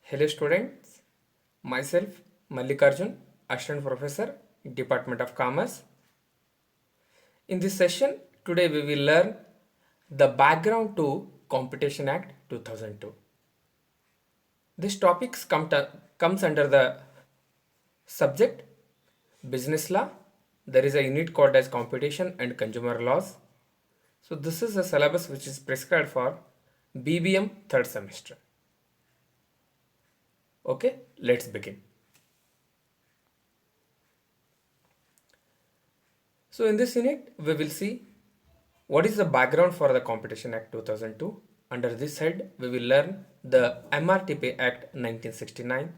Hello students, myself Mallikarjun, Assistant Professor, Department of Commerce. In this session, today we will learn the background to Competition Act 2002. This topic comes under the subject business law. There is a unit called as competition and consumer laws. So this is a syllabus which is prescribed for BBM third semester. Okay, let's begin. So in this unit, we will see what is the background for the Competition Act 2002. Under this head, we will learn the MRTP Act 1969,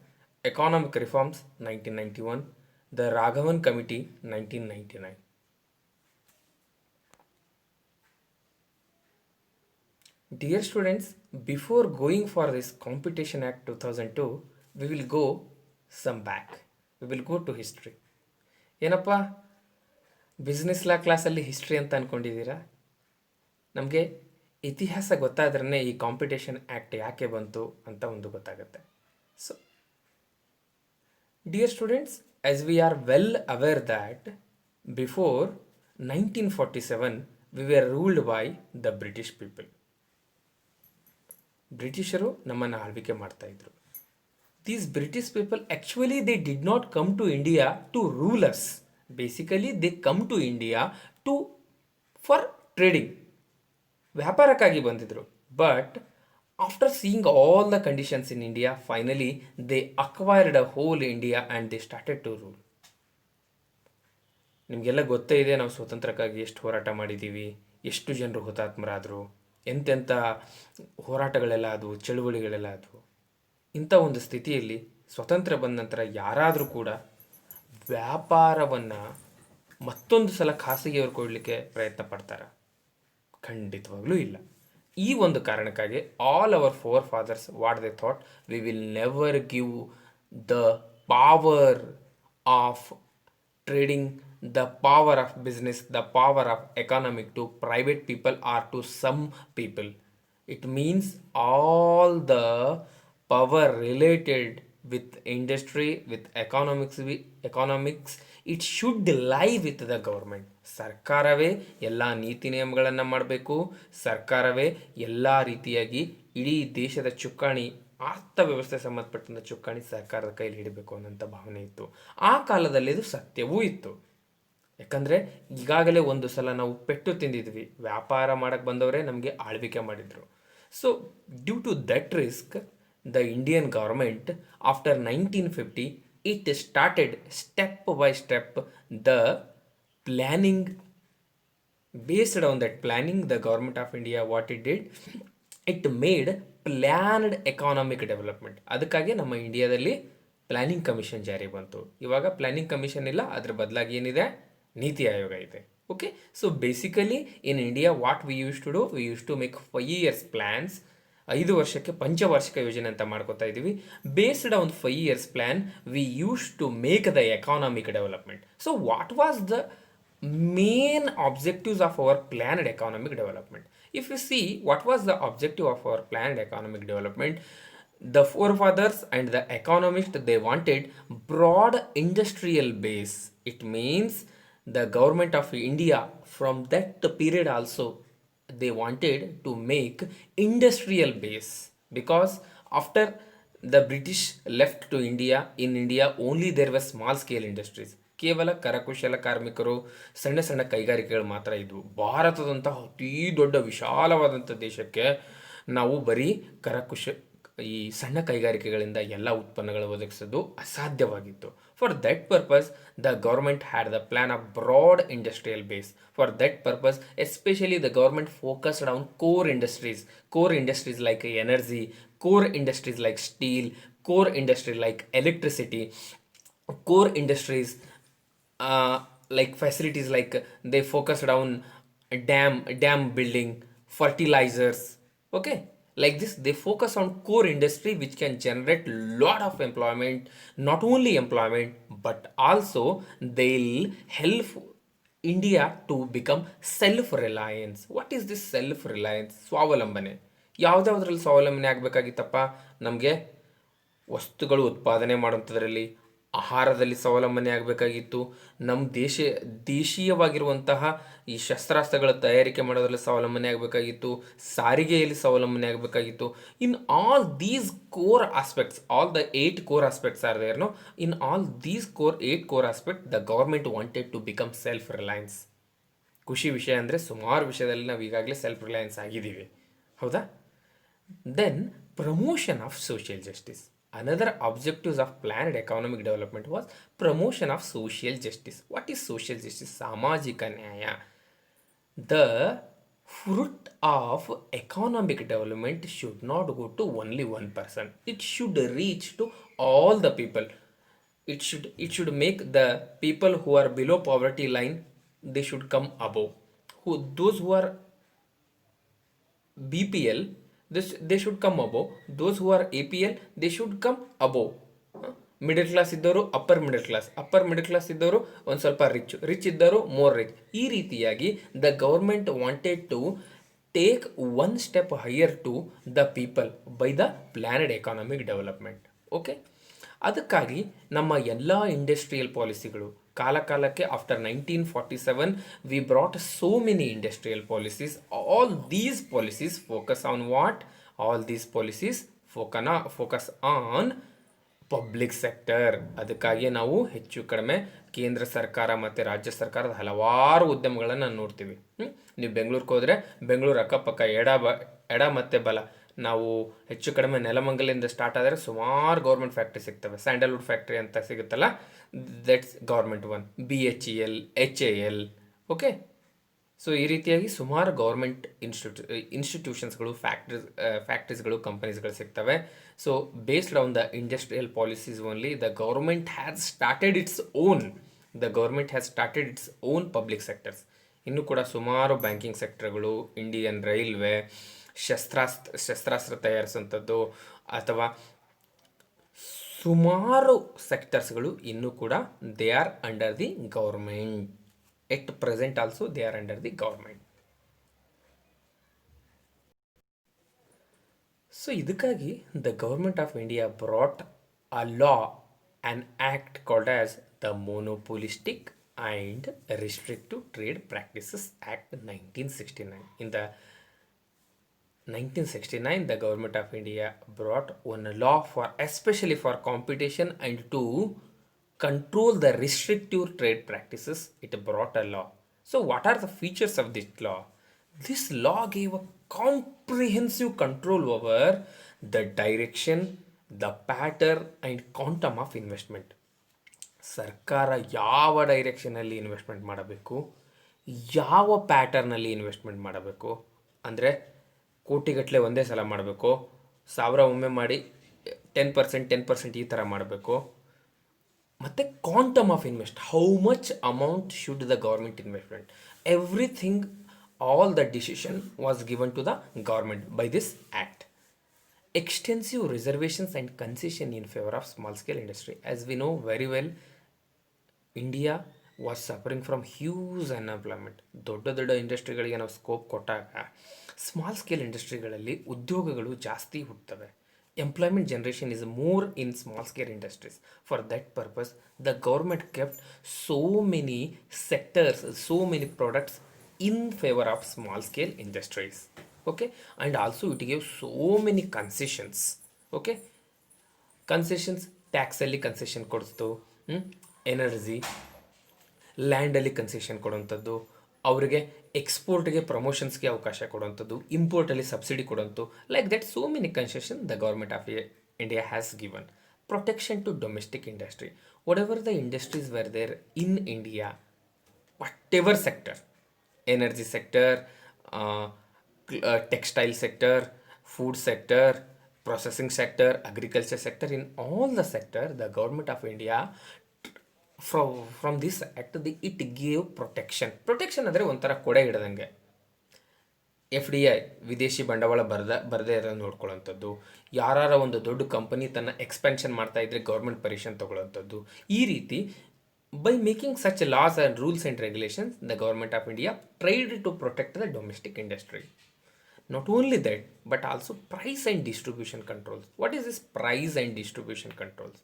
Economic Reforms 1991, the Raghavan Committee 1999. Dear students, before going for this Competition Act 2002, we will go some back. We will go to history. ಏನಪ್ಪ business ಲಾ ಕ್ಲಾಸಲ್ಲಿ history ಅಂತ ಅಂದ್ಕೊಂಡಿದ್ದೀರಾ? ನಮಗೆ ಇತಿಹಾಸ ಗೊತ್ತಾದ್ರೇ ಈ competition act ಯಾಕೆ ಬಂತು ಅಂತ ಒಂದು ಗೊತ್ತಾಗುತ್ತೆ. So dear students, as we are well aware that before 1947 we were ruled by the British people. ಬ್ರಿಟಿಷರು ನಮ್ಮನ್ನು ಆಳ್ವಿಕೆ ಮಾಡ್ತಾಯಿದ್ರು. These British people actually they did not come to India to rule us. Basically they come to India to for trading. ವ್ಯಾಪಾರಕ್ಕಾಗಿ ಬಂದಿದ್ರು. But after seeing all the conditions in India, finally they acquired a whole India and they started to rule. ನಿಮಗೆಲ್ಲ ಗೊತ್ತೇ ಇದೆ, ನಾವು ಸ್ವತಂತ್ರಕ್ಕಾಗಿ ಎಷ್ಟು ಹೋರಾಟ ಮಾಡಿದ್ದೀವಿ, ಎಷ್ಟು ಜನರು ಹುತಾತ್ಮರಾದರು, ಎಂತೆಂಥ ಹೋರಾಟಗಳೆಲ್ಲ ಆದವು, ಚಳುವಳಿಗಳೆಲ್ಲ ಆದವು. ಇಂಥ ಒಂದು ಸ್ಥಿತಿಯಲ್ಲಿ ಸ್ವತಂತ್ರ ಬಂದ ನಂತರ ಯಾರಾದರೂ ಕೂಡ ವ್ಯಾಪಾರವನ್ನು ಮತ್ತೊಂದು ಸಲ ಖಾಸಗಿಯವರು ಕೊಡಲಿಕ್ಕೆ ಪ್ರಯತ್ನ ಪಡ್ತಾರೆ? ಖಂಡಿತವಾಗ್ಲೂ ಇಲ್ಲ. ಈ ಒಂದು ಕಾರಣಕ್ಕಾಗಿ all our forefathers what they thought, we will never give the power of trading, the power of business, the power of economic to private people or to some people. It means all the power related with industry, with economics, it should lie with the government. ಸರ್ಕಾರವೇ ಎಲ್ಲ ನೀತಿ ನಿಯಮಗಳನ್ನು ಮಾಡಬೇಕು, ಸರ್ಕಾರವೇ ಎಲ್ಲ ರೀತಿಯಾಗಿ ಇಡೀ ದೇಶದ ಚುಕ್ಕಾಣಿ, ಅರ್ಥವ್ಯವಸ್ಥೆ ಸಂಬಂಧಪಟ್ಟಂಥ ಚುಕ್ಕಾಣಿ ಸರ್ಕಾರದ ಕೈಲಿ ಹಿಡಬೇಕು ಅನ್ನೋಂಥ ಭಾವನೆ ಇತ್ತು. ಆ ಕಾಲದಲ್ಲಿ ಇದು ಸತ್ಯವೂ ಇತ್ತು. ಯಾಕಂದರೆ ಈಗಾಗಲೇ ಒಂದು ಸಲ ನಾವು ಪೆಟ್ಟು ತಿಂದಿದ್ವಿ, ವ್ಯಾಪಾರ ಮಾಡೋಕ್ಕೆ ಬಂದವರೇ ನಮಗೆ ಆಳ್ವಿಕೆ ಮಾಡಿದರು. So due to that risk, the Indian government after 1950 it started step by step the planning. Based on that planning, the government of India, what it did, it made planned economic development. ಅದಕ್ಕಾಗಿ ನಮ್ಮ ಇಂಡಿಯಾದಲ್ಲಿ planning commission ಜಾರಿ ಬಂತು. ಇವಾಗ planning commission ಇಲ್ಲ, ಅದ್ರ ಬದಲಾಗಿ ಏನಿದೆ, ನೀತಿ ಆಯೋಗ ಇದೆ. Okay, so basically in India what we use to do, we use to make 5 years plans. 5 ವರ್ಷಕ್ಕೆ ಪಂಚವಾರ್ಷಿಕ ಯೋಜನೆ ಅಂತ ಮಾಡ್ಕೋತಾ ಇದ್ದೀವಿ. Based on 5 years plan, we use to make the economic development. So what was the main objectives of our planned economic development? If you see what was the objective of our planned economic development, the forefathers and the economists, they wanted broad industrial base. It means the government of India from that period also they wanted to make industrial base, because after the British left to India, in India only there were small scale industries. ಕೇವಲ ಕರಕುಶಲ ಕಾರ್ಮಿಕರು, ಸಣ್ಣ ಸಣ್ಣ ಕೈಗಾರಿಕೆಗಳು ಮಾತ್ರ ಇದ್ವು. ಭಾರತದಂತಹ ಅತೀ ದೊಡ್ಡ ವಿಶಾಲವಾದಂಥ ದೇಶಕ್ಕೆ ನಾವು ಬರೀ ಈ ಸಣ್ಣ ಕೈಗಾರಿಕೆಗಳಿಂದ ಎಲ್ಲ ಉತ್ಪನ್ನಗಳು ಒದಗಿಸೋದು ಅಸಾಧ್ಯವಾಗಿತ್ತು. For that purpose the government had the plan of broad industrial base. For that purpose especially the government focused on core industries like energy, core industries like steel, core industry like electricity, core industries like facilities like they focused on dam building, fertilizers. Okay, like this they focus on core industry which can generate lot of employment. Not only employment but also they'll help India to become self-reliance. What is this self-reliance? ಸ್ವಾವಲಂಬನೆ. ಯಾವುದ್ರಲ್ಲಿ ಸ್ವಾವಲಂಬನೆ ಆಗಬೇಕಾಗಿತ್ತಪ್ಪ? ನಮಗೆ ವಸ್ತುಗಳು ಉತ್ಪಾದನೆ ಮಾಡುವಂಥದ್ರಲ್ಲಿ, ಆಹಾರದಲ್ಲಿ ಸ್ವಾವಲಂಬನೆ ಆಗಬೇಕಾಗಿತ್ತು. ನಮ್ಮ ದೇಶೀಯವಾಗಿರುವಂತಹ ಈ ಶಸ್ತ್ರಾಸ್ತ್ರಗಳ ತಯಾರಿಕೆ ಮಾಡೋದ್ರಲ್ಲಿ ಸ್ವಾವಲಂಬನೆ ಆಗಬೇಕಾಗಿತ್ತು. ಸಾರಿಗೆಯಲ್ಲಿ ಸ್ವಾವಲಂಬನೆ ಆಗಬೇಕಾಗಿತ್ತು. In all these core aspects, all the 8 core aspects are there, no? In all these 8 core aspects, the government wanted to become self-reliance. ಖುಷಿ ವಿಷಯ ಅಂದರೆ ಸುಮಾರು ವಿಷಯದಲ್ಲಿ ನಾವು ಈಗಾಗಲೇ ಸೆಲ್ಫ್ ರಿಲಯನ್ಸ್ ಆಗಿದ್ದೀವಿ, ಹೌದಾ? Then promotion of social justice. Another objectives of planned economic development was promotion of social justice. What is social justice? Samajika Nyaya. The fruit of economic development should not go to only one person. It should reach to all the people. It should make the people who are below poverty line, they should come above. Those who are BPL, they should come above. Those who are APL, they should come above. Middle class ಇದ್ದವರು upper middle class ಇದ್ದವರು ಒಂದು ಸ್ವಲ್ಪ rich ಇದ್ದವರು more rich. ಈ ರೀತಿಯಾಗಿ the government wanted to take one step higher to the people by the planned economic development. Okay, ಅದಕ್ಕಾಗಿ ನಮ್ಮ ಎಲ್ಲ ಇಂಡಸ್ಟ್ರಿಯಲ್ ಪಾಲಿಸಿಗಳು ಕಾಲಕಾಲಕ್ಕೆ after 1947 we brought so many industrial policies. All these policies focus on what? All these policies focus on public sector. ಅದಕ್ಕಾಗಿ ನಾವು ಹೆಚ್ಚು ಕಡಿಮೆ ಕೇಂದ್ರ ಸರ್ಕಾರ ಮತ್ತು ರಾಜ್ಯ ಸರ್ಕಾರದ ಹಲವಾರು ಉದ್ಯಮಗಳನ್ನು ನೋಡ್ತೀವಿ. ನೀವು ಬೆಂಗಳೂರಿಗೆ ಹೋದರೆ ಬೆಂಗಳೂರು ಅಕ್ಕಪಕ್ಕ ಎಡ ಮತ್ತು ಬಲ ನಾವು ಹೆಚ್ಚು ಕಡಿಮೆ ನೆಲಮಂಗಲಿಂದ ಸ್ಟಾರ್ಟ್ ಆದರೆ ಸುಮಾರು ಗೌರ್ಮೆಂಟ್ ಫ್ಯಾಕ್ಟ್ರಿ ಸಿಗ್ತವೆ. ಸ್ಯಾಂಡಲ್ವುಡ್ ಫ್ಯಾಕ್ಟ್ರಿ ಅಂತ ಸಿಗುತ್ತಲ್ಲ, that's government one. BHEL, HAL. Okay, so ಈ ರೀತಿಯಾಗಿ ಸುಮಾರು ಗೌರ್ಮೆಂಟ್ ಇನ್ಸ್ಟಿಟ್ಯೂಷನ್ಸ್ಗಳು, ಫ್ಯಾಕ್ಟ್ರೀಸ್ಗಳು, ಕಂಪನೀಸ್ಗಳು ಸಿಗ್ತವೆ. So based on the industrial policies only the government has started its own public sectors. ಇನ್ನೂ ಕೂಡ ಸುಮಾರು ಬ್ಯಾಂಕಿಂಗ್ ಸೆಕ್ಟರ್ಗಳು, ಇಂಡಿಯನ್ ರೈಲ್ವೆ, ಶಸ್ತ್ರಾಸ್ತ್ರ ತಯಾರಿಸುವಂಥದ್ದು ಅಥವಾ ಸುಮಾರು ಸೆಕ್ಟರ್ಸ್ಗಳು ಇನ್ನೂ ಕೂಡ they are under the government. At present also they are under the government. So ಇದಕ್ಕಾಗಿ the government of India brought a law, an act called as the monopolistic and restrictive trade practices act 1969. In the 1969, the government of India brought one law especially for competition and to control the restrictive trade practices. It brought a law. So what are the features of this law? This law gave a comprehensive control over the direction, the pattern and quantum of investment. ಸರ್ಕಾರ ಯಾವ ಡೈರೆಕ್ಷನಲ್ಲಿ investment ಮಾಡಬೇಕು, ಯಾವ ಪ್ಯಾಟರ್ನಲ್ಲಿ investment ಮಾಡಬೇಕು, ಅಂದರೆ ಕೋಟಿಗಟ್ಟಲೆ ಒಂದೇ ಸಲ ಮಾಡಬೇಕು, 1000 ಒಮ್ಮೆ ಮಾಡಿ 10% ಈ ಥರ ಮಾಡಬೇಕು, ಮತ್ತು quantum of invest, how much amount should the government investment, everything, all the decision was given to the government by this act. Extensive reservations and concession in favor of small scale industry. As we know very well, India was suffering from huge unemployment. ದೊಡ್ಡ ಇಂಡಸ್ಟ್ರಿಗಳಿಗೆ ನಾವು scope ಕೊಟ್ಟಾಗ small scale ಇಂಡಸ್ಟ್ರಿಗಳಲ್ಲಿ ಉದ್ಯೋಗಗಳು ಜಾಸ್ತಿ ಹುಟ್ಟುತ್ತವೆ. Employment generation is more in small scale industries. For that purpose the government kept so many sectors, so many products in favour of small scale industries. Okay, and also it gave so many concessions. Okay, concessions, ಟ್ಯಾಕ್ಸಲ್ಲಿ concession ಕೊಡಿಸ್ತು, energy, ಲ್ಯಾಂಡಲ್ಲಿ concession ಕೊಡುವಂಥದ್ದು, ಅವರಿಗೆ ಎಕ್ಸ್ಪೋರ್ಟ್ಗೆ ಪ್ರಮೋಷನ್ಸ್ಗೆ ಅವಕಾಶ ಕೊಡುವಂಥದ್ದು, ಇಂಪೋರ್ಟಲ್ಲಿ ಸಬ್ಸಿಡಿ ಕೊಡುವಂಥದ್ದು, like that so many concession the government of India has given. Protection to domestic industry. Whatever the industries were there in India, whatever sector, energy sector, textile sector, food sector, processing sector, agriculture sector, in all the sector the government of India from this act it gave protection ಅಂದರೆ ಒಂಥರ ಕೊಡೆ ಹಿಡ್ದಂಗೆ. FDI, ವಿದೇಶಿ ಬಂಡವಾಳ ಬರದೇ ಇರೋದು ನೋಡ್ಕೊಳ್ಳೋಂಥದ್ದು, ಯಾರ ಒಂದು ದೊಡ್ಡ ಕಂಪನಿ ತನ್ನ ಎಕ್ಸ್ಪೆನ್ಷನ್ ಮಾಡ್ತಾ ಇದ್ರೆ ಗೌರ್ಮೆಂಟ್ ಪರ್ಮಿಷನ್ ತೊಗೊಳ್ಳೋಂಥದ್ದು, ಈ ರೀತಿ by making such laws and rules and regulations the government of India tried to protect the domestic industry. Not only that, but also price and distribution controls. What is this price and distribution controls?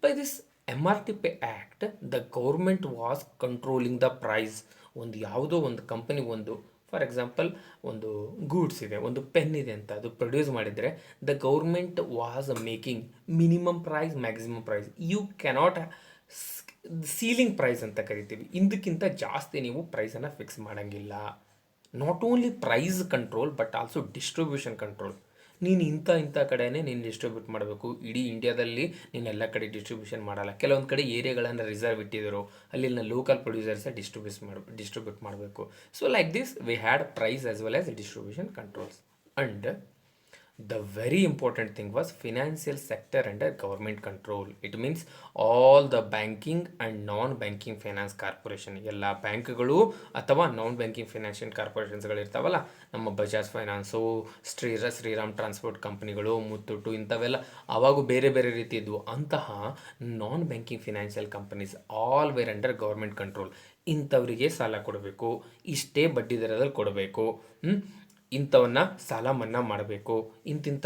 By this MRTP Act, the government was controlling the price. ಒಂದು ಯಾವುದೋ ಒಂದು company ಒಂದು for example ಒಂದು goods ಇದೆ, ಒಂದು pen ಇದೆ ಅಂತ ಅದು ಪ್ರೊಡ್ಯೂಸ್ ಮಾಡಿದರೆ the government was making minimum price maximum price. You cannot ceiling price ಅಂತ ಕರಿತೀವಿ. ಇದಕ್ಕಿಂತ ಜಾಸ್ತಿ ನೀವು ಪ್ರೈಸನ್ನು ಫಿಕ್ಸ್ ಮಾಡೋಂಗಿಲ್ಲ. Not only price control but also distribution control. ನೀನು ಇಂಥ ಕಡೆನೇ ನೀನು ಡಿಸ್ಟ್ರಿಬ್ಯೂಟ್ ಮಾಡಬೇಕು. ಇಡೀ ಇಂಡಿಯಾದಲ್ಲಿ ನೀನು ಎಲ್ಲ ಕಡೆ ಡಿಸ್ಟ್ರಿಬ್ಯೂಷನ್ ಮಾಡಲ್ಲ. ಕೆಲವೊಂದು ಕಡೆ ಏರಿಯಾಗಳನ್ನು ರಿಸರ್ವ್ ಇಟ್ಟಿದ್ದರು, ಅಲ್ಲಿನ ಲೋಕಲ್ ಪ್ರೊಡ್ಯೂಸರ್ಸೇ ಡಿಸ್ಟ್ರಿಬ್ಯೂಟ್ ಮಾಡಬೇಕು. So like this we had price as well as distribution controls. And the very important thing was financial sector under government control. It means all the banking and non-banking finance corporation, ಎಲ್ಲ ಬ್ಯಾಂಕ್ಗಳು ಅಥವಾ ನಾನ್ banking financial ಕಾರ್ಪೊರೇಷನ್ಸ್ಗಳು ಇರ್ತಾವಲ್ಲ, ನಮ್ಮ Bajaj finance, Shriram transport ಕಂಪ್ನಿಗಳು, ಮುತ್ತೂಟು, ಇಂಥವೆಲ್ಲ ಅವಾಗೂ ಬೇರೆ ಬೇರೆ ರೀತಿ ಇದ್ವು. ಅಂತಹ non banking financial companies all were under government control. ಇಂಥವರಿಗೆ ಸಾಲ ಕೊಡಬೇಕು, ಇಷ್ಟೇ ಬಡ್ಡಿ ದರದಲ್ಲಿ ಕೊಡಬೇಕು, ಇಂಥವನ್ನ ಸಾಲ ಮನ್ನಾ ಮಾಡಬೇಕು, ಇಂತಿಂಥ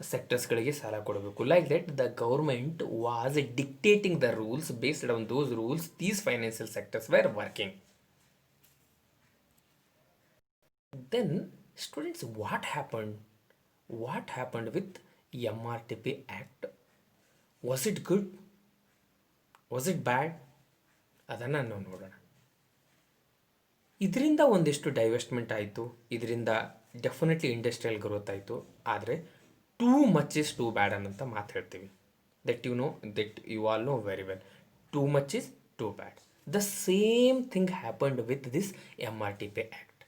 ಸೆಕ್ಟರ್ಸ್ಗಳಿಗೆ ಸಾಲ ಕೊಡಬೇಕು. Like that the government was dictating the rules. Based on those rules these financial sectors were working. Then students, what happened with MRTP Act? Was it good? Was it bad? ಅದನ್ನು ನಾವು ನೋಡೋಣ. ಇದರಿಂದ ಒಂದಿಷ್ಟು ಡೈವೆಸ್ಟ್ಮೆಂಟ್ ಆಯಿತು, ಇದರಿಂದ ಡೆಫಿನೆಟ್ಲಿ ಇಂಡಸ್ಟ್ರಿಯಲ್ ಗ್ರೋತ್ ಆಯಿತು. ಆದರೆ too much is too bad ಅನ್ನಂತ ಮಾತು ಹೇಳ್ತೀವಿ. That you all know very well. Too much is too bad. The same thing happened with this MRTP Act.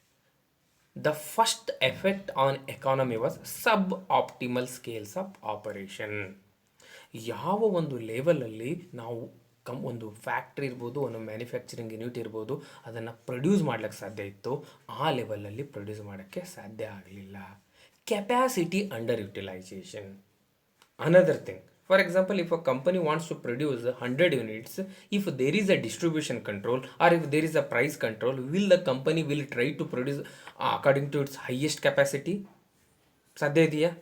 The first effect on economy was suboptimal scales of operation. ಯಾವ ಒಂದು ಲೆವೆಲಲ್ಲಿ ನಾವು ಒಂದು factory ಇರ್ಬೋದು, ಒಂದು manufacturing unit ಇರ್ಬೋದು, ಅದನ್ನು produce ಮಾಡ್ಲಿಕ್ಕೆ ಸಾಧ್ಯ ಇತ್ತು, ಆ ಲೆವೆಲಲ್ಲಿ ಪ್ರೊಡ್ಯೂಸ್ ಮಾಡೋಕ್ಕೆ ಸಾಧ್ಯ ಆಗಲಿಲ್ಲ. Capacity under utilisation. Another thing, for example, if a company wants to produce 100 units, if there is a distribution control or if there is a price control, will the company try to produce according to its highest capacity? ಸಾಧ್ಯ ಇದೆಯಾ?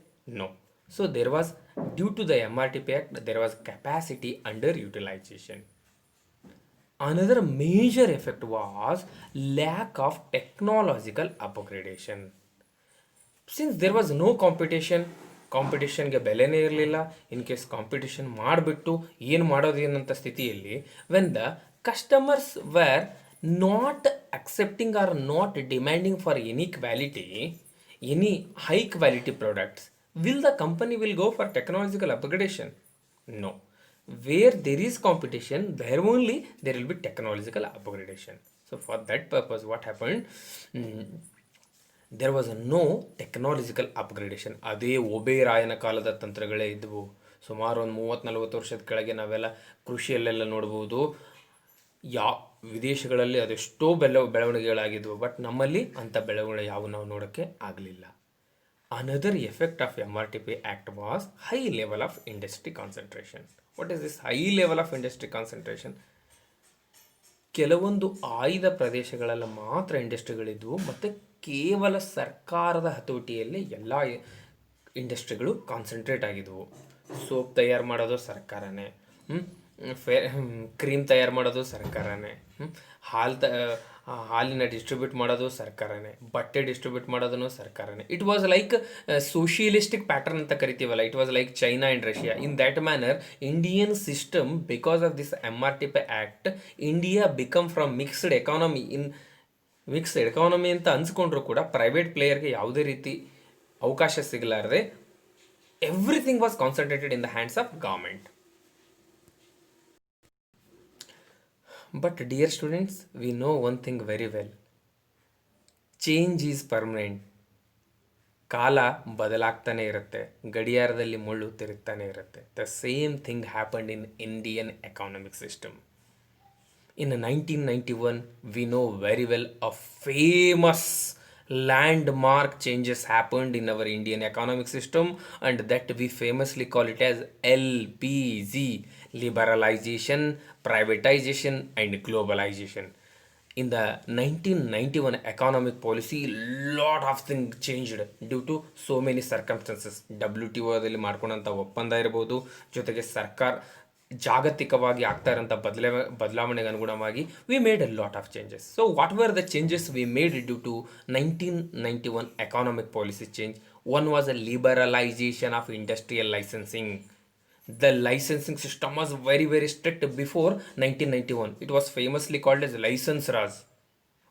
No. So there was, due to the MRTP Act, there was capacity underutilization. Another major effect was lack of technological upgradation. Since there was no ಕಾಂಪಿಟೇಷನ್ಗೆ ಬೆಲೆನೇ ಇರಲಿಲ್ಲ. In case competition ಮಾಡಿಬಿಟ್ಟು ಏನು ಮಾಡೋದು ಏನಂತ ಸ್ಥಿತಿಯಲ್ಲಿ, when the customers were not accepting or not demanding for any high quality products, will the company go for technological upgradation? No. Where there is competition, there only there will be technological upgradation. So for that purpose, what happened? There was no technological upgradation. ಅದೇ ಒಬೇರಾಯನ ಕಾಲದ ತಂತ್ರಗಳೇ ಇದ್ದವು. ಸುಮಾರು ಒಂದು 30-40 ವರ್ಷದ ಕೆಳಗೆ ನಾವೆಲ್ಲ ಕೃಷಿಯಲ್ಲೆಲ್ಲ ನೋಡ್ಬೋದು. ವಿದೇಶಗಳಲ್ಲಿ ಅದೆಷ್ಟೋ ಬೆಳವಣಿಗೆಗಳಾಗಿದ್ವು, ಬಟ್ ನಮ್ಮಲ್ಲಿ ಅಂಥ ಬೆಳವಣಿಗೆ ಯಾವ ನಾವು ನೋಡೋಕ್ಕೆ ಆಗಲಿಲ್ಲ. Another effect of MRTP Act was high level of industry concentration. What is this high level of industry concentration? ಕೆಲವೊಂದು ಆಯ್ದ ಪ್ರದೇಶಗಳೆಲ್ಲ ಮಾತ್ರ ಇಂಡಸ್ಟ್ರಿಗಳಿದ್ವು, ಮತ್ತು ಕೇವಲ ಸರ್ಕಾರದ ಹತೋಟಿಯಲ್ಲಿ ಎಲ್ಲ ಇಂಡಸ್ಟ್ರಿಗಳು ಕಾನ್ಸಂಟ್ರೇಟ್ ಆಗಿದ್ವು. ಸೋಪ್ ತಯಾರು ಮಾಡೋದು ಸರ್ಕಾರನೇ, ಕ್ರೀಮ್ ತಯಾರು ಮಾಡೋದು ಸರ್ಕಾರನೇ, ಹಾಲಿನ ಡಿಸ್ಟ್ರಿಬ್ಯೂಟ್ ಮಾಡೋದು ಸರ್ಕಾರನೇ, ಬಟ್ಟೆ ಡಿಸ್ಟ್ರಿಬ್ಯೂಟ್ ಮಾಡೋದನ್ನು ಸರ್ಕಾರನೇ. It was like socialistic pattern ಅಂತ ಕರಿತೀವಲ್ಲ. It was like China and Russia. In that manner Indian system, because of this MRTP Act, India become from mixed economy ಅಂತ ಅನ್ಸ್ಕೊಂಡ್ರು ಕೂಡ ಪ್ರೈವೇಟ್ ಪ್ಲೇಯರ್ಗೆ ಯಾವುದೇ ರೀತಿ ಅವಕಾಶ ಸಿಗಲಾರದೆ everything was concentrated in the hands of government. But dear students, we know one thing very well. Change is permanent. ಕಾಲ ಬದಲಾಗ್ತಾನೆ ಇರುತ್ತೆ, ಗಡಿಯಾರದಲ್ಲಿ ಮುಳ್ಳು ತಿರುಗ್ತಾನೆ ಇರುತ್ತೆ. The same thing happened in Indian economic system. In 1991, we know very well a famous landmark changes happened in our Indian economic system, and that we famously call it as LPG: liberalization, privatization and globalization. in the 1991 economic policy, lot of things changed due to so many circumstances. WTOದಲ್ಲಿ ಮಾಡ್ಕೊಂಡಂಥ ಒಪ್ಪಂದ ಇರ್ಬೋದು, ಜೊತೆಗೆ ಸರ್ಕಾರ ಜಾಗತಿಕವಾಗಿ ಆಗ್ತಾ ಇರೋಂಥ ಬದಲಾವಣೆಗೆ ಅನುಗುಣವಾಗಿ we made a lot of changes. So what were the changes we made due to 1991 economic policy change? One was a liberalization of industrial licensing. The licensing system was very very strict before 1991. It was famously called as license Raj.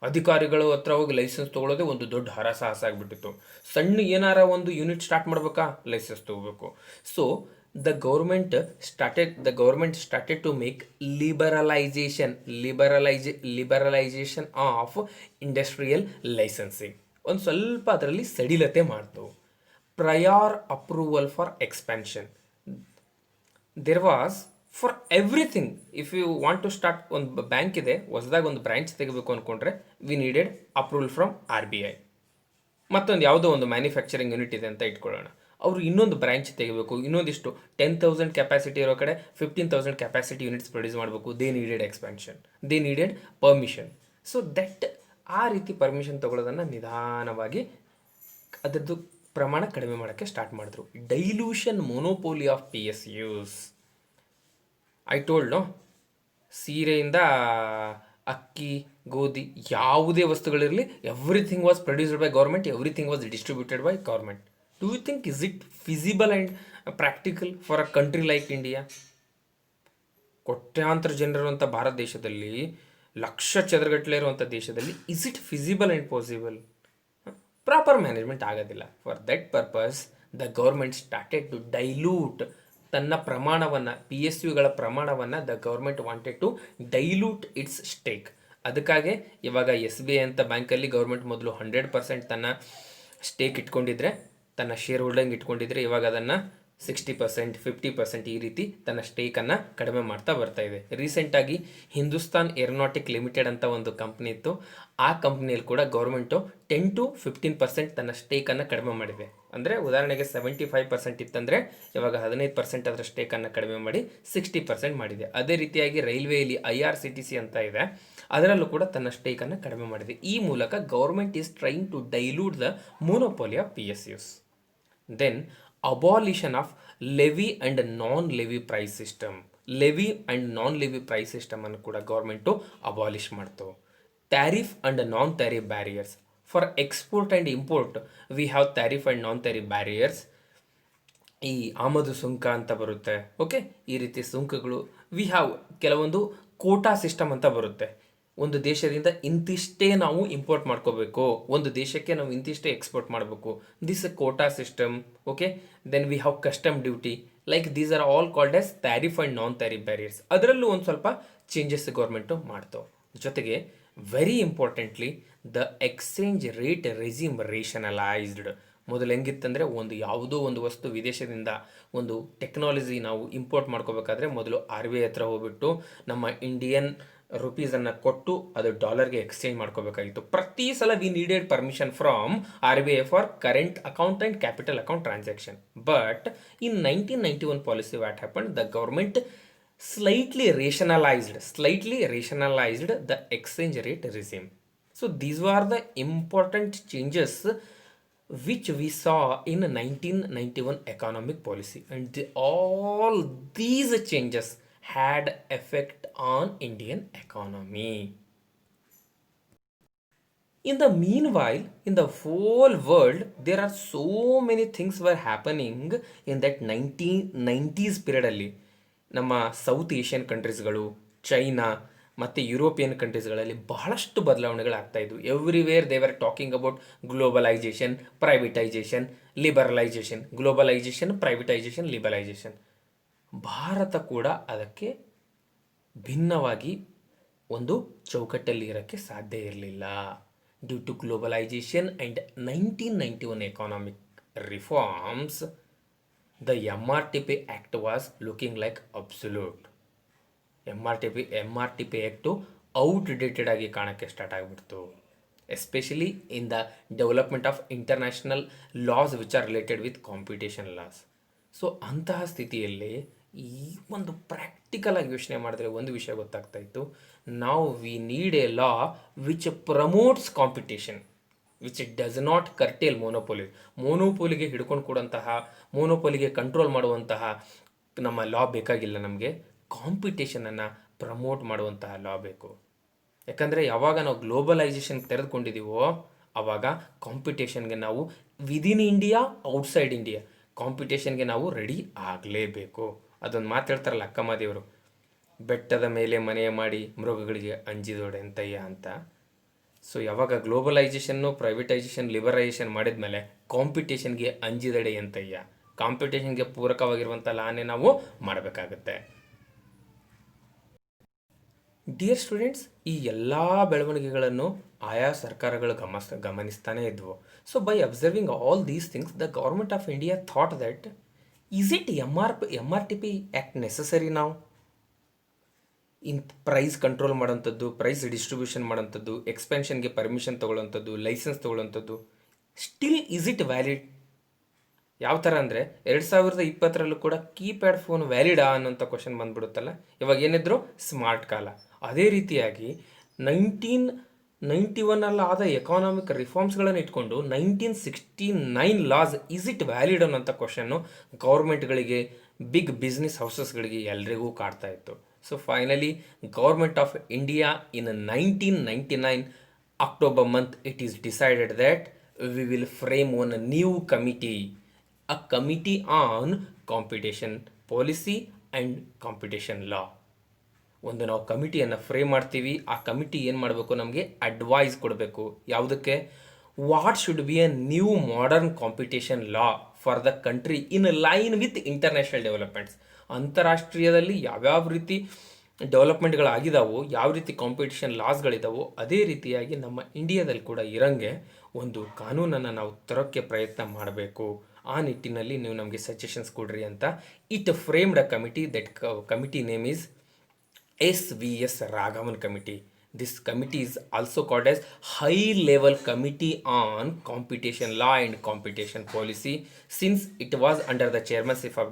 ಅಧಿಕಾರಿಗಳು ಹತ್ರ ಹೋಗಿ licence ತೊಗೊಳ್ಳೋದೇ ಒಂದು ದೊಡ್ಡ ಹರಸಾಹಸ ಆಗಿಬಿಟ್ಟಿತ್ತು. ಸಣ್ಣ ಏನಾರ ಒಂದು ಯೂನಿಟ್ ಸ್ಟಾರ್ಟ್ ಮಾಡ್ಬೇಕಾ, ಲೈಸೆನ್ಸ್ ತೊಗೋಬೇಕು. So the government started to make liberalization of industrial licensing. ಒಂದು ಸ್ವಲ್ಪ ಅದರಲ್ಲಿ ಸಡಿಲತೆ ಮಾಡ್ತು. prior approval for expansion. There was for everything. If you want to start ಒಂದು ಬ್ಯಾಂಕ್ ಇದೆ, ಹೊಸದಾಗಿ ಒಂದು ಬ್ರಾಂಚ್ ತೆಗಿಬೇಕು ಅಂದ್ಕೊಂಡ್ರೆ we needed approval from RBI. ಮತ್ತೊಂದು ಯಾವುದೋ ಒಂದು ಮ್ಯಾನುಫ್ಯಾಕ್ಚರಿಂಗ್ ಯೂನಿಟ್ ಇದೆ ಅಂತ ಇಟ್ಕೊಳ್ಳೋಣ, ಅವರು ಇನ್ನೊಂದು ಬ್ರಾಂಚ್ ತೆಗಿಬೇಕು, ಇನ್ನೊಂದಿಷ್ಟು 10,000 ಕೆಪಾಸಿಟಿ ಇರೋ ಕಡೆ 15,000 ಕೆಪಾಸಿಟಿ ಯೂನಿಟ್ಸ್ ಪ್ರೊಡ್ಯೂಸ್ ಮಾಡಬೇಕು. They needed expansion, they needed permission. So that ಆ ರೀತಿ ಪರ್ಮಿಷನ್ ತೊಗೊಳ್ಳೋದನ್ನು ನಿಧಾನವಾಗಿ ಅದರದ್ದು ಪ್ರಮಾಣ ಕಡಿಮೆ ಮಾಡೋಕ್ಕೆ ಸ್ಟಾರ್ಟ್ ಮಾಡಿದ್ರು. Dilution monopoly of PSUs. I told no, ಸೀರೆಯಿಂದ ಅಕ್ಕಿ, ಗೋಧಿ, ಯಾವುದೇ ವಸ್ತುಗಳಿರಲಿ, everything was produced by government, everything was distributed by government. Do you think is it feasible and practical for a country like India? ಕೋಟ್ಯಾಂತರ ಜನರಿರುವಂಥ ಭಾರತ ದೇಶದಲ್ಲಿ, ಲಕ್ಷ ಚದರಗಟ್ಟಲೆ ಇರುವಂಥ ದೇಶದಲ್ಲಿ, is it feasible and possible? Proper management ಆಗೋದಿಲ್ಲ. For that purpose the government started to dilute ತನ್ನ ಪ್ರಮಾಣವನ್ನು, PSUಗಳ ಪ್ರಮಾಣವನ್ನು the government wanted to dilute its stake. ಅದಕ್ಕಾಗಿ ಇವಾಗ SBI ಅಂತ ಬ್ಯಾಂಕಲ್ಲಿ ಗೌರ್ಮೆಂಟ್ ಮೊದಲು 100% ತನ್ನ ಸ್ಟೇಕ್ ಇಟ್ಕೊಂಡಿದ್ರೆ, ತನ್ನ ಶೇರ್ ಹೋಲ್ಡಿಂಗ್ ಇಟ್ಕೊಂಡಿದ್ರೆ, ಇವಾಗ ಅದನ್ನು 60%, 50% ಈ ರೀತಿ ತನ್ನ ಸ್ಟೇಕನ್ನು ಕಡಿಮೆ ಮಾಡ್ತಾ ಬರ್ತಾ ಇದೆ. ರೀಸೆಂಟಾಗಿ ಹಿಂದೂಸ್ತಾನ್ ಏರೋನಾಟಿಕ್ ಲಿಮಿಟೆಡ್ ಅಂತ ಒಂದು ಕಂಪ್ನಿ ಇತ್ತು. ಆ ಕಂಪ್ನಿಯಲ್ಲಿ ಕೂಡ ಗೌರ್ಮೆಂಟು 10 to 15% ತನ್ನ ಸ್ಟೇಕನ್ನು ಕಡಿಮೆ ಮಾಡಿದೆ. ಅಂದರೆ ಉದಾಹರಣೆಗೆ 75% ಇತ್ತಂದರೆ ಇವಾಗ 15% ಅದರ ಸ್ಟೇಕನ್ನು ಕಡಿಮೆ ಮಾಡಿ 60% ಮಾಡಿದೆ. ಅದೇ ರೀತಿಯಾಗಿ ರೈಲ್ವೆಯಲ್ಲಿ IRCTC ಅಂತ ಇದೆ, ಅದರಲ್ಲೂ ಕೂಡ ತನ್ನ ಸ್ಟೇಕನ್ನು ಕಡಿಮೆ ಮಾಡಿದೆ. ಈ ಮೂಲಕ government is trying to dilute the monopoly of PSUs. Then abolition of levy and non-levy price system. Levy and non levy price ಸಿಸ್ಟಮನ್ನು ಕೂಡ ಗೌರ್ಮೆಂಟು ಅಬಾಲಿಷ್ ಮಾಡ್ತು. Tariff and non tariff barriers. For export and import we have tariff and non tariff barriers. ಈ ಆಮದು ಸುಂಕ ಅಂತ ಬರುತ್ತೆ, okay, ಈ ರೀತಿ ಸುಂಕಗಳು. ವಿ ಹ್ಯಾವ್ ಕೆಲವೊಂದು ಕೋಟಾ ಸಿಸ್ಟಮ್ ಅಂತ ಬರುತ್ತೆ. ಒಂದು ದೇಶದಿಂದ ಇಂತಿಷ್ಟೇ ನಾವು ಇಂಪೋರ್ಟ್ ಮಾಡ್ಕೋಬೇಕು, ಒಂದು ದೇಶಕ್ಕೆ ನಾವು ಇಂತಿಷ್ಟೇ ಎಕ್ಸ್ಪೋರ್ಟ್ ಮಾಡಬೇಕು. This quota system, okay. Then we have custom duty. Like these are all called as tariff and non tariff barriers. ಅದರಲ್ಲೂ ಒಂದು ಸ್ವಲ್ಪ ಚೇಂಜಸ್ ಗೌರ್ಮೆಂಟು ಮಾಡ್ತು. ಜೊತೆಗೆ very importantly the exchange rate regime rationalised. ಮೊದಲು ಹೆಂಗಿತ್ತಂದರೆ, ಒಂದು ಯಾವುದೋ ಒಂದು ವಸ್ತು ವಿದೇಶದಿಂದ ಒಂದು ಟೆಕ್ನಾಲಜಿ ನಾವು ಇಂಪೋರ್ಟ್ ಮಾಡ್ಕೋಬೇಕಾದ್ರೆ ಮೊದಲು RBI ಹತ್ರ ಹೋಗ್ಬಿಟ್ಟು ನಮ್ಮ ಇಂಡಿಯನ್ ರುಪೀಸನ್ನು ಕೊಟ್ಟು ಅದು ಡಾಲರ್ಗೆ ಎಕ್ಸ್ಚೇಂಜ್ ಮಾಡ್ಕೋಬೇಕಾಗಿತ್ತು. ಪ್ರತಿ ಸಲ we needed permission from RBI for current account and capital account transaction. But in 1991 policy what happen, the government slightly rationalized the exchange rate regime. So these were the important changes which we saw in 1991 economic policy, and all these changes had effect on Indian economy. In the meanwhile, in the whole world, there are so many things were happening in that 1990s period ಅಲ್ಲಿ. ನಮ್ಮ south Asian ಕಂಟ್ರೀಸ್ಗಳು, China ಮತ್ತು European ಕಂಟ್ರೀಸ್ಗಳಲ್ಲಿ ಬಹಳಷ್ಟು ಬದಲಾವಣೆಗಳಾಗ್ತಾ ಇದ್ವು. Everywhere they were talking about globalisation, privatisation, liberalisation, globalisation, privatisation, liberalisation. ಭಾರತ ಕೂಡ ಅದಕ್ಕೆ ಭಿನ್ನವಾಗಿ ಒಂದು ಚೌಕಟ್ಟಲ್ಲಿ ಇರೋಕ್ಕೆ ಸಾಧ್ಯ ಇರಲಿಲ್ಲ. Due to globalisation and 1991 economic reforms, the MRTP Act was looking like absolute. MRTP Act outdated ಆಗಿ ಕಾಣೋಕ್ಕೆ ಸ್ಟಾರ್ಟ್ ಆಗಿಬಿಡ್ತು, especially in the development of international laws which are related with competition laws. So ಅಂತಹ ಸ್ಥಿತಿಯಲ್ಲಿ ಈ ಒಂದು practical ಆಗಿ ಯೋಚನೆ ಮಾಡಿದ್ರೆ ಒಂದು ವಿಷಯ ಗೊತ್ತಾಗ್ತಾ ಇತ್ತು. ನಾವು we need a law which promotes competition, which does not curtail monopoly. ಮೋನೋಪೊಲಿಗೆ ಹಿಡ್ಕೊಂಡು ಕೊಡುವಂತಹ, ಮೋನೋಪೊಲಿಗೆ ಕಂಟ್ರೋಲ್ ಮಾಡುವಂತಹ ನಮ್ಮ ಲಾ ಬೇಕಾಗಿಲ್ಲ ನಮಗೆ. ಕಾಂಪಿಟೇಷನನ್ನು ಪ್ರಮೋಟ್ ಮಾಡುವಂತಹ ಲಾ ಬೇಕು. ಯಾಕಂದರೆ ಯಾವಾಗ ನಾವು ಗ್ಲೋಬಲೈಸೇಷನ್ ತೆರೆದುಕೊಂಡಿದ್ದೀವೋ ಆವಾಗ ಕಾಂಪಿಟೇಷನ್ಗೆ ನಾವು ವಿದಿನ್ ಇಂಡಿಯಾ, ಔಟ್ಸೈಡ್ ಇಂಡಿಯಾ ಕಾಂಪಿಟೇಷನ್ಗೆ ನಾವು ರೆಡಿ ಆಗಲೇಬೇಕು. ಅದೊಂದು ಮಾತು ಹೇಳ್ತಾರಲ್ಲ ಅಕ್ಕಮ್ಮದೇವರು, ಬೆಟ್ಟದ ಮೇಲೆ ಮನೆಯ ಮಾಡಿ ಮೃಗಗಳಿಗೆ ಅಂಜಿದೋಡೆ ಅಂತಯ್ಯ ಅಂತ. ಸೊ ಯಾವಾಗ ಗ್ಲೋಬಲೈಸೇಷನ್ನು, ಪ್ರೈವೇಟೈಸೇಷನ್, ಲಿಬರೈಸೇಷನ್ ಮಾಡಿದ ಮೇಲೆ ಕಾಂಪಿಟೇಷನ್ಗೆ ಅಂಜಿದಡೆ ಅಂತಯ್ಯ, ಕಾಂಪಿಟೇಷನ್ಗೆ ಪೂರಕವಾಗಿರುವಂಥ ಲಾನೇ ನಾವು ಮಾಡಬೇಕಾಗುತ್ತೆ. ಡಿಯರ್ ಸ್ಟೂಡೆಂಟ್ಸ್, ಈ ಎಲ್ಲ ಬೆಳವಣಿಗೆಗಳನ್ನು ಆಯಾ ಸರ್ಕಾರಗಳು ಗಮನಿಸ್ತಾನೇ ಇದ್ವು. So by observing all these things, the government of India thought that is it MRTP act necessary ನಾವು ಇನ್ ಪ್ರೈಸ್ ಕಂಟ್ರೋಲ್ ಮಾಡೋಂಥದ್ದು, ಪ್ರೈಸ್ ಡಿಸ್ಟ್ರಿಬ್ಯೂಷನ್ ಮಾಡೋಂಥದ್ದು, ಎಕ್ಸ್ಪೆನ್ಷನ್ಗೆ ಪರ್ಮಿಷನ್ ತೊಗೊಳ್ಳೋಂಥದ್ದು, ಲೈಸೆನ್ಸ್ ತೊಗೊಳ್ಳೋಂಥದ್ದು, ಸ್ಟಿಲ್ ಈಸ್ ಇಟ್ ವ್ಯಾಲಿಡ್? ಯಾವ ಥರ ಅಂದರೆ 2020 ಕೂಡ ಕೀಪ್ಯಾಡ್ ಫೋನ್ ವ್ಯಾಲಿಡಾ ಅನ್ನೋಂಥ ಕ್ವಶನ್ ಬಂದ್ಬಿಡುತ್ತಲ್ಲ. ಇವಾಗ ಏನಿದ್ರು ಸ್ಮಾರ್ಟ್ ಕಾಲ. ಅದೇ ರೀತಿಯಾಗಿ 1991 ಆದ ಎಕಾನಾಮಿಕ್ ರಿಫಾರ್ಮ್ಸ್ಗಳನ್ನು ಇಟ್ಕೊಂಡು 1969 ಲಾಸ್ ಈಸ್ ಇಟ್ ವ್ಯಾಲಿಡ್ ಅನ್ನೋಂಥ ಕ್ವಶನ್ನು ಗೌರ್ಮೆಂಟ್ಗಳಿಗೆ, ಬಿಗ್ ಬಿಸ್ನೆಸ್ ಹೌಸಸ್ಗಳಿಗೆ ಎಲ್ರಿಗೂ ಕಾಡ್ತಾ ಇತ್ತು. So finally government of India in 1999 October month, it is decided that we will frame one new committee, a committee on competition policy and competition law. ಒಂದು ನಾವು ಕಮಿಟಿಯನ್ನು frame ಮಾಡ್ತೀವಿ. ಆ committee ಏನು ಮಾಡಬೇಕು, ನಮಗೆ ಅಡ್ವೈಸ್ ಕೊಡಬೇಕು. ಯಾವುದಕ್ಕೆ? What should be a new modern competition law for the country in line with international developments. ಅಂತಾರಾಷ್ಟ್ರೀಯದಲ್ಲಿ ಯಾವ್ಯಾವ ರೀತಿ ಡೆವಲಪ್ಮೆಂಟ್ಗಳಾಗಿದ್ದಾವೋ, ಯಾವ ರೀತಿ ಕಾಂಪಿಟೇಷನ್ ಲಾಸ್ಗಳಿದ್ದಾವೋ, ಅದೇ ರೀತಿಯಾಗಿ ನಮ್ಮ ಇಂಡಿಯಾದಲ್ಲಿ ಕೂಡ ಇರಂಗೆ ಒಂದು ಕಾನೂನನ್ನು ನಾವು ತರೋಕ್ಕೆ ಪ್ರಯತ್ನ ಮಾಡಬೇಕು. ಆ ನಿಟ್ಟಿನಲ್ಲಿ ನೀವು ನಮಗೆ ಸಜೆಷನ್ಸ್ ಕೊಡ್ರಿ ಅಂತ it framed a committee. That committee name is SVS Raghavan Committee. This committee is also called as High Level Committee on Competition Law and Competition Policy, since it was under the chairmanship of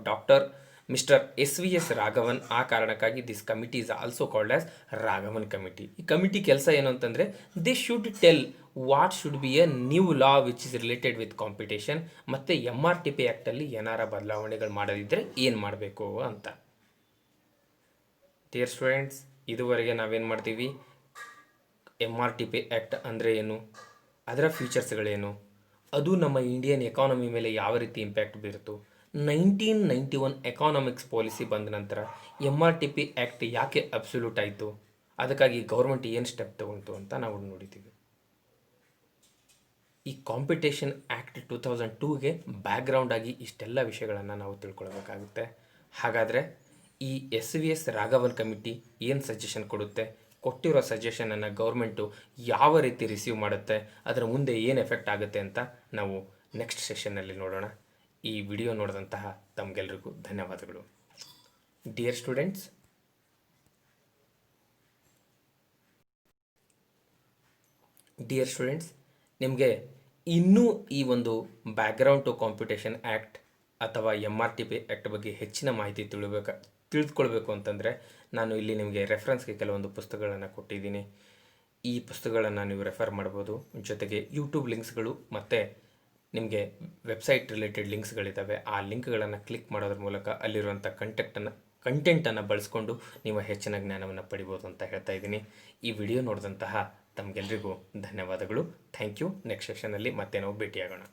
Mr. SVS Raghavan. ಆ ಕಾರಣಕ್ಕಾಗಿ this committee is also called as Raghavan committee. ಈ committee ಕೆಲಸ ಏನು ಅಂತಂದರೆ, they should tell what should be a new law which is related with competition, ಮತ್ತು MRTP ಆ್ಯಕ್ಟಲ್ಲಿ ಏನಾರ ಬದಲಾವಣೆಗಳು ಮಾಡೋದಿದ್ದರೆ ಏನು ಮಾಡಬೇಕು ಅಂತ. ಡಿಯರ್ ಸ್ಟೂಡೆಂಟ್ಸ್, ಇದುವರೆಗೆ ನಾವೇನು ಮಾಡ್ತೀವಿ, MRTP ಆ್ಯಕ್ಟ್ ಅಂದರೆ ಏನು, ಅದರ ಫೀಚರ್ಸ್ಗಳೇನು, ಅದು ನಮ್ಮ ಇಂಡಿಯನ್ ಎಕಾನಮಿ ಮೇಲೆ ಯಾವ ರೀತಿ ಇಂಪ್ಯಾಕ್ಟ್ ಬೀರುತ್ತು, 1991 ಎಕಾನಾಮಿಕ್ಸ್ ಪಾಲಿಸಿ ಬಂದ ನಂತರ MRTP ಆ್ಯಕ್ಟ್ ಯಾಕೆ ಅಬ್ಸಲ್ಯೂಟ್ ಆಯಿತು, ಅದಕ್ಕಾಗಿ ಗೌರ್ಮೆಂಟ್ ಏನು ಸ್ಟೆಪ್ ತಗೊಂತು ಅಂತ ನಾವು ನೋಡಿದ್ದೀವಿ. ಈ ಕಾಂಪಿಟೇಷನ್ ಆ್ಯಕ್ಟ್ 2002ಗೆ ಬ್ಯಾಕ್ಗ್ರೌಂಡ್ ಆಗಿ ಇಷ್ಟೆಲ್ಲ ವಿಷಯಗಳನ್ನು ನಾವು ತಿಳ್ಕೊಳ್ಬೇಕಾಗುತ್ತೆ. ಹಾಗಾದರೆ ಈ SVS ರಾಘವನ್ ಕಮಿಟಿ ಏನು ಸಜೆಷನ್ ಕೊಡುತ್ತೆ, ಕೊಟ್ಟಿರೋ ಸಜೆಷನನ್ನು ಗೌರ್ಮೆಂಟು ಯಾವ ರೀತಿ ರಿಸೀವ್ ಮಾಡುತ್ತೆ, ಅದರ ಮುಂದೆ ಏನು ಎಫೆಕ್ಟ್ ಆಗುತ್ತೆ ಅಂತ ನಾವು ನೆಕ್ಸ್ಟ್ ಸೆಷನ್ನಲ್ಲಿ ನೋಡೋಣ. ಈ ವಿಡಿಯೋ ನೋಡಿದಂತಹ ತಮಗೆಲ್ಲರಿಗೂ ಧನ್ಯವಾದಗಳು. ಡಿಯರ್ ಸ್ಟೂಡೆಂಟ್ಸ್, ನಿಮಗೆ ಇನ್ನೂ ಈ ಒಂದು ಬ್ಯಾಕ್ಗ್ರೌಂಡ್ ಟು ಕಾಂಪಿಟೇಷನ್ ಆ್ಯಕ್ಟ್ ಅಥವಾ MRTP ಆ್ಯಕ್ಟ್ ಬಗ್ಗೆ ಹೆಚ್ಚಿನ ಮಾಹಿತಿ ತಿಳಿದುಕೊಳ್ಬೇಕು ಅಂತಂದರೆ ನಾನು ಇಲ್ಲಿ ನಿಮಗೆ ರೆಫರೆನ್ಸ್ಗೆ ಕೆಲವೊಂದು ಪುಸ್ತಕಗಳನ್ನು ಕೊಟ್ಟಿದ್ದೀನಿ. ಈ ಪುಸ್ತಕಗಳನ್ನು ನೀವು ರೆಫರ್ ಮಾಡ್ಬೋದು. ಜೊತೆಗೆ ಯೂಟ್ಯೂಬ್ ಲಿಂಕ್ಸ್ಗಳು ಮತ್ತು ನಿಮಗೆ ವೆಬ್ಸೈಟ್ ರಿಲೇಟೆಡ್ ಲಿಂಕ್ಸ್ಗಳಿದ್ದಾವೆ. ಆ ಲಿಂಕ್ಗಳನ್ನು ಕ್ಲಿಕ್ ಮಾಡೋದ್ರ ಮೂಲಕ ಅಲ್ಲಿರುವಂಥ ಕಂಟೆಂಟನ್ನು ಬಳಸ್ಕೊಂಡು ನೀವು ಹೆಚ್ಚಿನ ಜ್ಞಾನವನ್ನು ಪಡಿಬೋದು ಅಂತ ಹೇಳ್ತಾ ಇದ್ದೀನಿ. ಈ ವಿಡಿಯೋ ನೋಡಿದಂತಹ ತಮಗೆಲ್ಲರಿಗೂ ಧನ್ಯವಾದಗಳು. Thank you. ನೆಕ್ಸ್ಟ್ ಸೆಷನಲ್ಲಿ ಮತ್ತೆ ನಾವು ಭೇಟಿಯಾಗೋಣ.